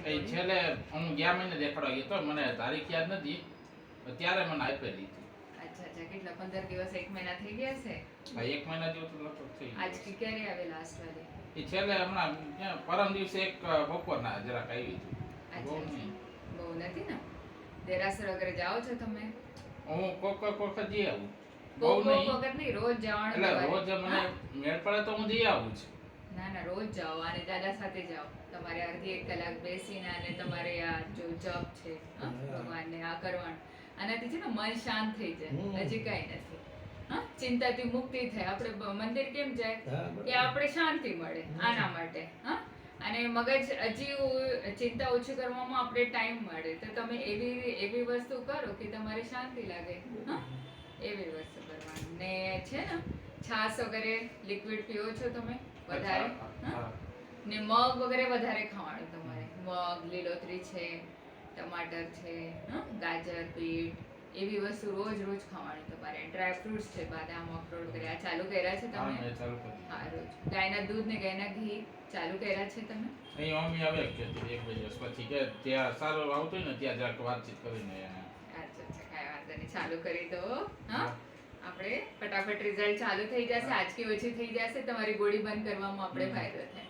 એ છેલ્લે હું ગયા મહિને દેખાડવા ગયો તો, મને તારીખ યાદ નથી, ત્યારે મને આપેલી હતી. અચ્છા અચ્છા, કેટલા 15 દિવસ 1 મહિના થઈ ગયા છે? હા, 1 મહિના જેવું તો લગભગ થઈ ગયું. આજ ક્યારે આવે લાસ્ટ વાળી? એ છેલ્લે હમણાં પરમ દિવસે એક બપોરના જરાક આવી હતી. બહુ અચ્છા નહીં. બહુ નથી ને? દેરાસર વગેરે જાઓ છો તમે? હું કોક વખત જઈ આવું. બહુ કોક નહીં. વખત નહીં, રોજ જવાનું એટલે તમારે. રોજ મને હા? મેળ પડે તો હું જઈ આવું છું. ના ના, રોજ જાઓ અને દાદા સાથે જાઓ. તમારે અડધી 1 કલાક બેસીને અને તમારે આ જો જપ છે હા, ભગવાનને આ કરવાનું, આનાથી છે ને મન શાંત થઈ જાય, હજી કાંઈ નથી. હા, ચિંતાથી મુક્તિ થાય. આપણે મંદિર કેમ જાય કે આપણે શાંતિ મળે, આના માટે. હા, અને મગજ હજી ચિંતા ઓછી કરવામાં આપણે ટાઈમ મળે. તો તમે એવી વસ્તુ કરો કે તમારે શાંતિ લાગે. હા, એવી વસ્તુ કરવાની. ને છે ને છાશ વગેરે લિક્વિડ પીવો છો તમે વધારે? હા, ને મગ વગેરે વધારે ખાવાનું તમારે. મગ, લીલોતરી છે, ટમાટર છે, હા, ગાજર, બીટ, એવી વસ્તુ રોજ રોજ ખાવાની તમારે. ડ્રાય ફ્રૂટ્સ છે, બદામ, અખરોટ વગેરે આ ચાલુ કર્યા છે હા, તમે? મેં ચાલુ કર્યું. હા, રોજ ગાયના દૂધ ને ગાયના ઘી ચાલુ કર્યા છે તમે? અહીં મમ્મી આવે કે એક બે દિવસ પછી કે ત્યાં સારું આવતું હોય ને ત્યાં જરાક વાતચીત કરીને એને. અચ્છા અચ્છા, કાંઈ વાંધો નહીં, ચાલુ કરી દો. હા, આપણે ફટાફટ રિઝલ્ટ ચાલુ થઈ જશે. આજકી ઓછી થઈ જશે, તમારી ગોળી બંધ કરવામાં આપણે ફાયદો થાય.